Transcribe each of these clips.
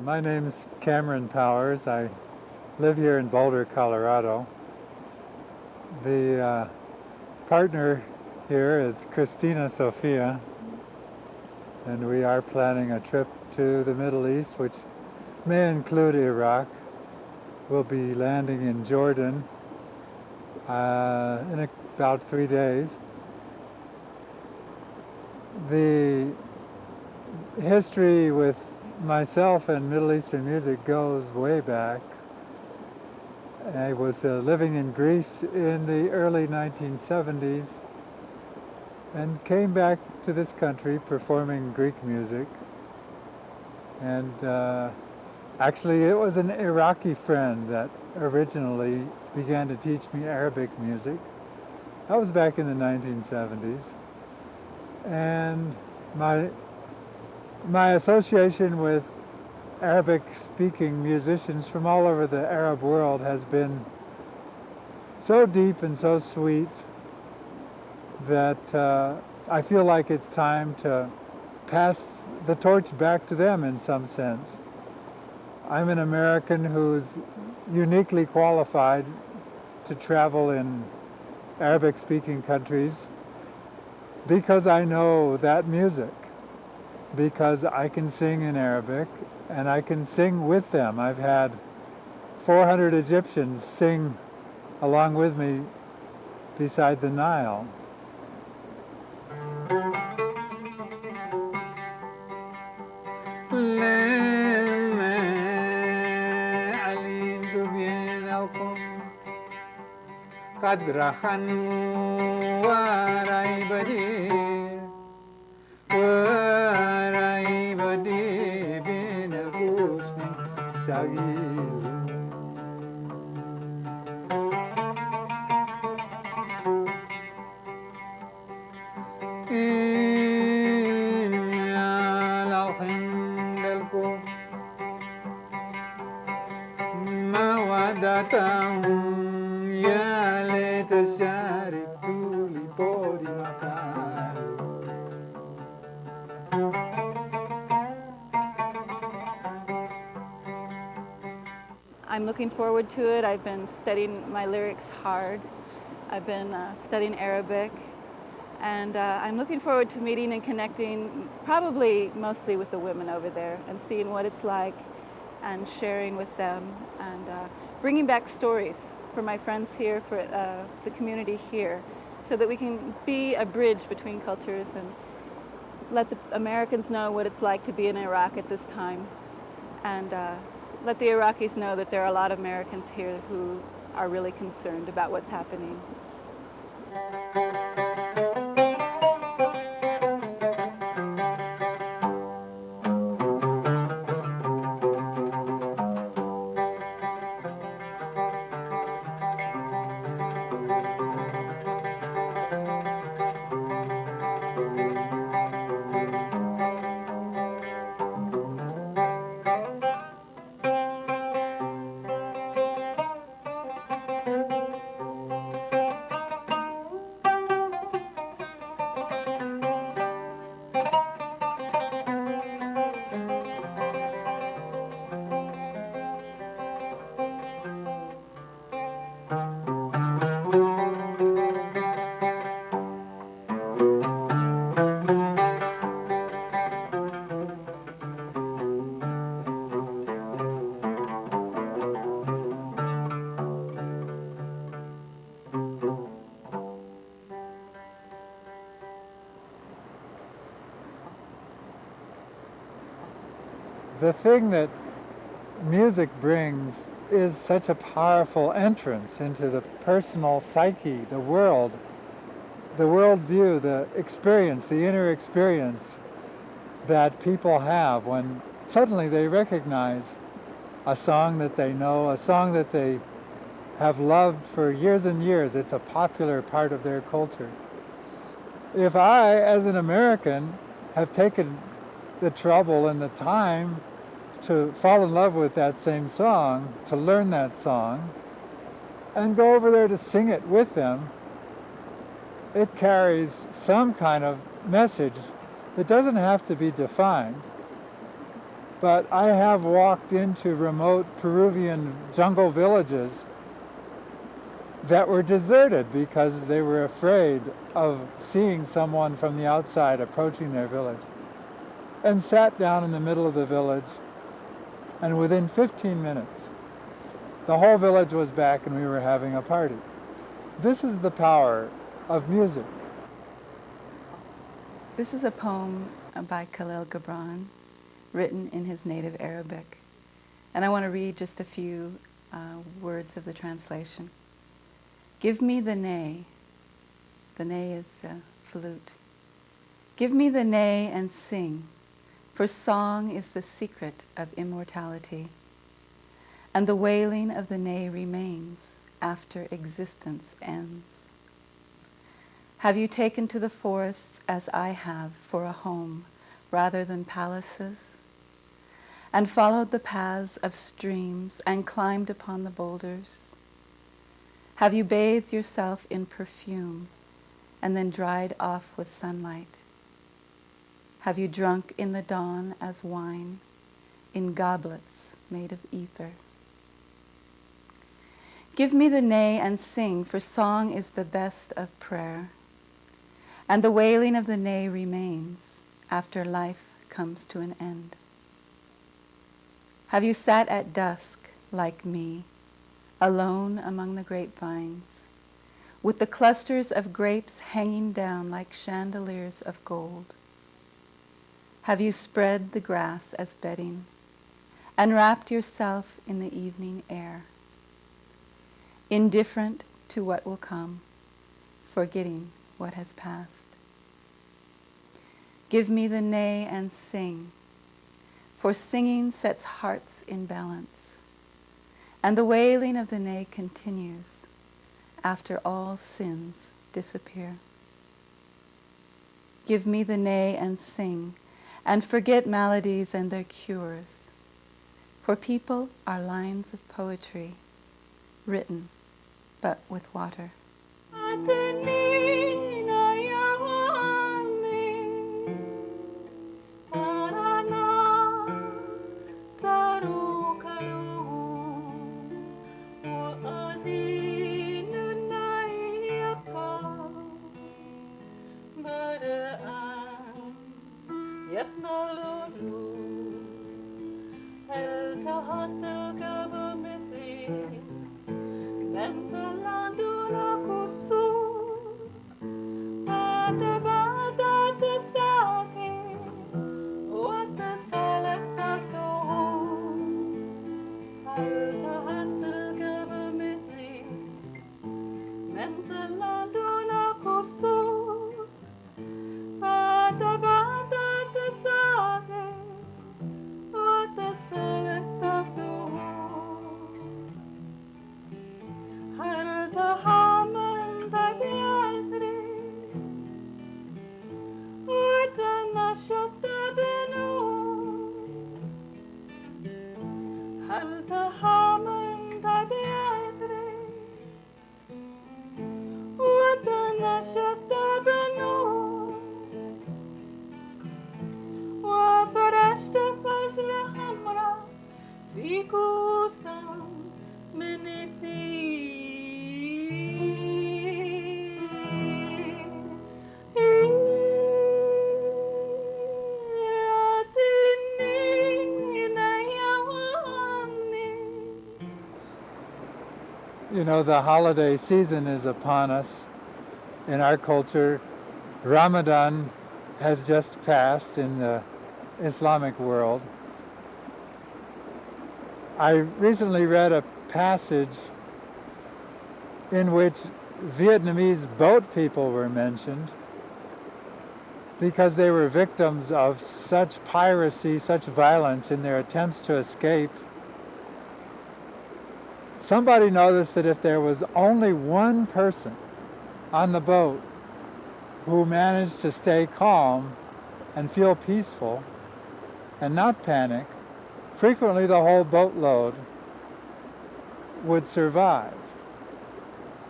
My name's Cameron Powers. I live here in Boulder, Colorado. The partner here is Kristina Sophia, and we are planning a trip to the Middle East, which may include Iraq. We'll be landing in Jordan in about 3 days. The history with myself and Middle Eastern music goes way back. I was living in Greece in the early 1970s and came back to this country performing Greek music. And actually it was an Iraqi friend that originally began to teach me Arabic music. That was back in the 1970s. And my association with Arabic-speaking musicians from all over the Arab world has been so deep and so sweet that I feel like it's time to pass the torch back to them in some sense. I'm an American who's uniquely qualified to travel in Arabic-speaking countries because I know that music, because I can sing in Arabic and I can sing with them. I've had 400 Egyptians sing along with me beside the Nile. قدر خنو وراي بدي وراي بدي بين غصن شغيل إن يا لوحن للكم ما ودعتهم I'm looking forward to it. I've been studying my lyrics hard. I've been studying Arabic, and I'm looking forward to meeting and connecting, probably mostly with the women over there, and seeing what it's like and sharing with them, and bringing back stories for my friends here, for the community here, so that we can be a bridge between cultures and let the Americans know what it's like to be in Iraq at this time, and let the Iraqis know that there are a lot of Americans here who are really concerned about what's happening. The thing that music brings is such a powerful entrance into the personal psyche, the worldview, the experience, the inner experience that people have when suddenly they recognize a song that they know, a song that they have loved for years and years. It's a popular part of their culture. If I, as an American, have taken the trouble and the time to fall in love with that same song, to learn that song, and go over there to sing it with them, it carries some kind of message that doesn't have to be defined. But I have walked into remote Peruvian jungle villages that were deserted because they were afraid of seeing someone from the outside approaching their village, and sat down in the middle of the village, and within 15 minutes, the whole village was back and we were having a party. This is the power of music. This is a poem by Khalil Gibran, written in his native Arabic. And I want to read just a few words of the translation. Give me the ney. The ney is flute. Give me the ney and sing, for song is the secret of immortality. And the wailing of the ney remains after existence ends. Have you taken to the forests as I have for a home rather than palaces? And followed the paths of streams and climbed upon the boulders? Have you bathed yourself in perfume and then dried off with sunlight? Have you drunk in the dawn as wine in goblets made of ether? Give me the ney and sing, for song is the best of prayer. And the wailing of the ney remains after life comes to an end. Have you sat at dusk like me, alone among the grapevines, with the clusters of grapes hanging down like chandeliers of gold? Have you spread the grass as bedding and wrapped yourself in the evening air, indifferent to what will come, forgetting what has passed? Give me the ney and sing, for singing sets hearts in balance, and the wailing of the ney continues after all sins disappear. Give me the ney and sing, and forget maladies and their cures, for people are lines of poetry, written but with water. You know, the holiday season is upon us. In our culture, Ramadan has just passed in the Islamic world. I recently read a passage in which Vietnamese boat people were mentioned because they were victims of such piracy, such violence in their attempts to escape. Somebody noticed that if there was only one person on the boat who managed to stay calm and feel peaceful and not panic, frequently the whole boatload would survive.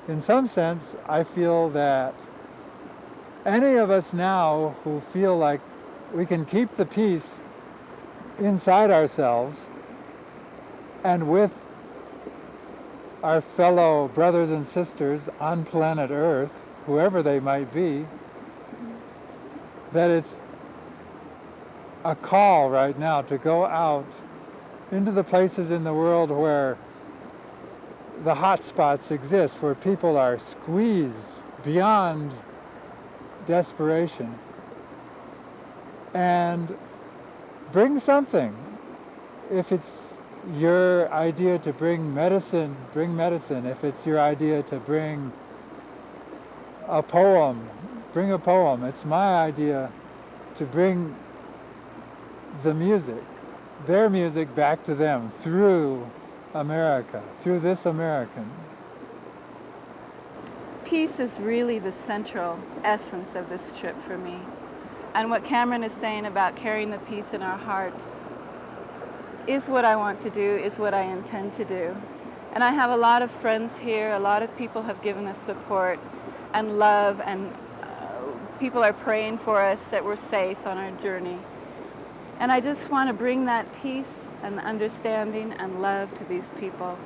In some sense, I feel that any of us now who feel like we can keep the peace inside ourselves and with our fellow brothers and sisters on planet Earth, whoever they might be, that it's a call right now to go out into the places in the world where the hot spots exist, where people are squeezed beyond desperation, and bring something. If it's your idea to bring medicine, bring medicine. If it's your idea to bring a poem, bring a poem. It's my idea to bring the music, their music, back to them through America, through this American. Peace is really the central essence of this trip for me. And what Cameron is saying about carrying the peace in our hearts is what I want to do, is what I intend to do. And I have a lot of friends here, a lot of people have given us support and love, and people are praying for us that we're safe on our journey. And I just want to bring that peace and understanding and love to these people.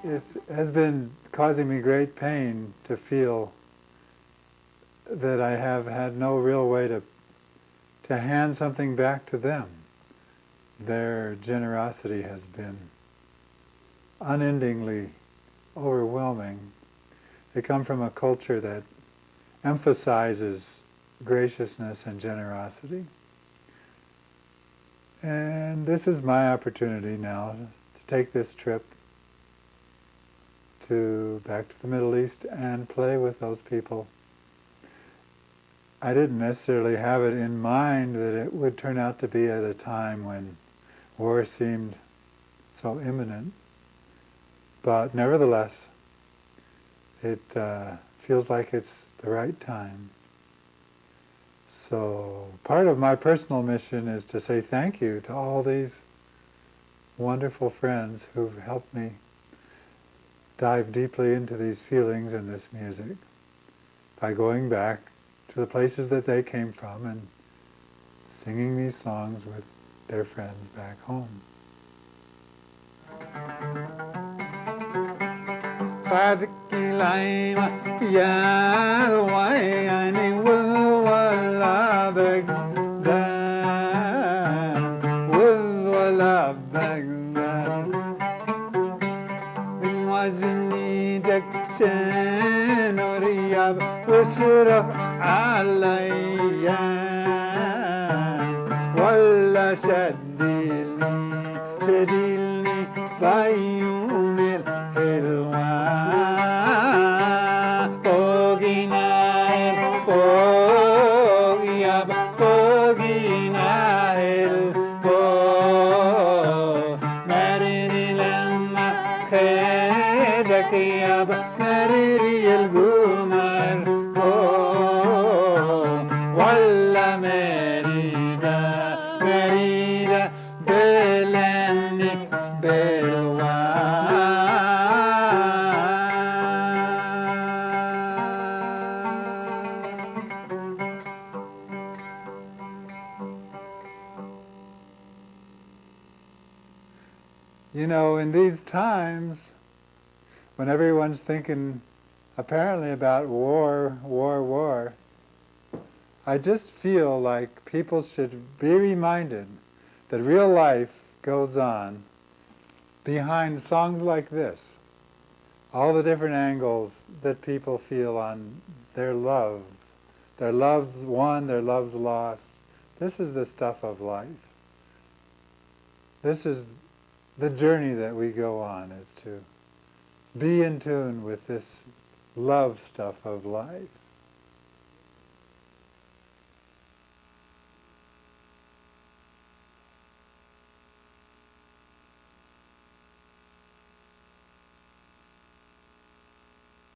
It has been causing me great pain to feel that I have had no real way to hand something back to them. Their generosity has been unendingly overwhelming. They come from a culture that emphasizes graciousness and generosity. And this is my opportunity now to take this trip back to the Middle East and play with those people. I didn't necessarily have it in mind that it would turn out to be at a time when war seemed so imminent, but nevertheless, it feels like it's the right time. So part of my personal mission is to say thank you to all these wonderful friends who've helped me dive deeply into these feelings and this music by going back to the places that they came from and singing these songs with their friends back home. واصرف عليا ولا شدلني بعيون الحلوة فوق يابا فوقنا فوق مرري لما خيرك يابا مرري القمر ولا مريدة بلنك بالوا You know, in these times, when everyone's thinking apparently about war, I just feel like people should be reminded that real life goes on behind songs like this. All the different angles that people feel on their loves won, their loves lost. This is the stuff of life. This is the journey that we go on, is to be in tune with this love stuff of life.